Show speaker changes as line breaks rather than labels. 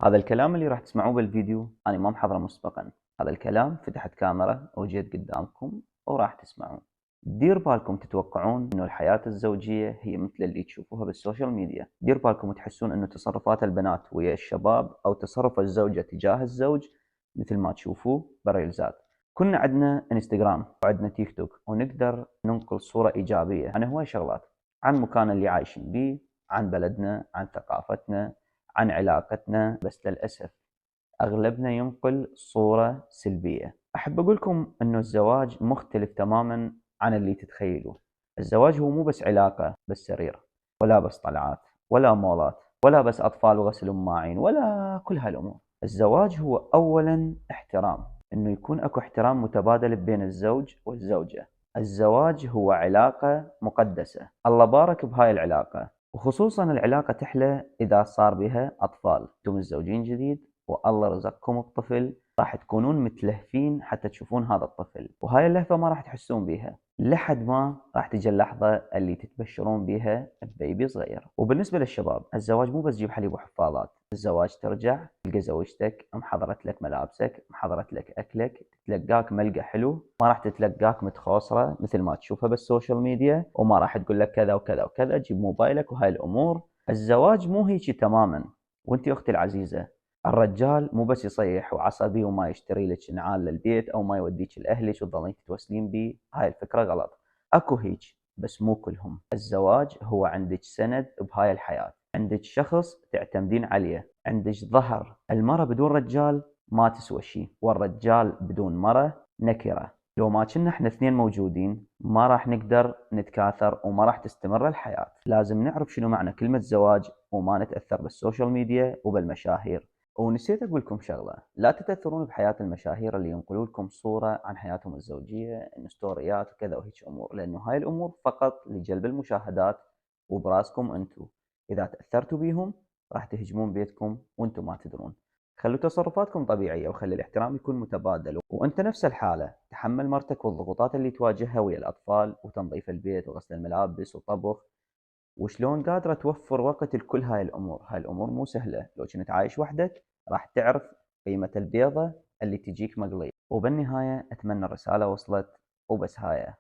هذا الكلام اللي راح تسمعوه بالفيديو أنا ما محضره مسبقا. هذا الكلام فتحت كاميرا وجيت قدامكم وراح تسمعون. دير بالكم تتوقعون انه الحياة الزوجية هي مثل اللي تشوفوها بالسوشيال ميديا. دير بالكم تحسون انه تصرفات البنات ويا الشباب او تصرف الزوجة تجاه الزوج مثل ما تشوفوه بالريلزات. كنا عندنا انستغرام وعندنا تيك توك ونقدر ننقل صورة ايجابية عن هواي شغلات، عن المكان اللي عايشين بيه، عن بلدنا، عن ثقافتنا، عن علاقتنا. بس للأسف أغلبنا ينقل صورة سلبية. أحب أقول لكم أنه الزواج مختلف تماما عن اللي تتخيلوه. الزواج هو مو بس علاقة بس سرير، ولا بس طلعات، ولا مولات، ولا بس أطفال وغسل ماعين، ولا كل هالأمور. الزواج هو أولا احترام، أنه يكون أكو احترام متبادل بين الزوج والزوجة. الزواج هو علاقة مقدسة، الله بارك بهاي العلاقة، وخصوصا العلاقة تحلى إذا صار بها أطفال. أنتم متزوجين جديد والله رزقكم بطفل، راح تكونون متلهفين حتى تشوفون هذا الطفل، وهاي اللهفة ما راح تحسون بيها لحد ما راح تجي اللحظة اللي تتبشرون بيها ببيبي صغير. وبالنسبة للشباب، الزواج مو بس جيب حليب وحفاضات. الزواج ترجع تلقى زوجتك محضرت لك ملابسك، محضرت لك أكلك، تتلقاك ملقى حلو، ما راح تتلقاك متخاصرة مثل ما تشوفها بالسوشيال ميديا، وما راح تقول لك كذا وكذا وكذا، جيب موبايلك وهاي الأمور. الزواج مو هيجي تماما. وانتي أختي العزيزة، الرجال مو بس يصيح وعصبي وما يشتري لك نعال للبيت او ما يوديك لاهلك وتظلين تتوسلين بيه. هاي الفكره غلط. اكو هيك بس مو كلهم. الزواج هو عندك سند بهاي الحياه، عندك شخص تعتمدين عليه، عندك ظهر. المرأة بدون رجال ما تسوى شيء، والرجال بدون مرأة نكرة. لو ما كنا احنا اثنين موجودين ما راح نقدر نتكاثر وما راح تستمر الحياة. لازم نعرف شنو معنى كلمة زواج وما نتأثر بالسوشيال ميديا وبالمشاهير. ونسيت أقول لكم شغلة، لا تتأثرون بحياة المشاهير اللي ينقلون لكم صورة عن حياتهم الزوجية، ستوريات وكذا وهيك أمور، لأنه هاي الأمور فقط لجلب المشاهدات وبراسكم أنتم. إذا تأثرتوا بيهم راح تهجمون بيتكم وأنتم ما تدرون. خلوا تصرفاتكم طبيعية وخلي الاحترام يكون متبادل. وأنت نفس الحالة، تحمل مرتك والضغوطات اللي تواجهها ويا الأطفال وتنظيف البيت وغسل الملابس وطبخ. وشلون قادرة توفر وقت لكل هاي الأمور. هاي الأمور مو سهلة. لو كنت عايش وحدك راح تعرف قيمة البيضة اللي تجيك مقلية. وبالنهاية أتمنى الرسالة وصلت. وبس هاي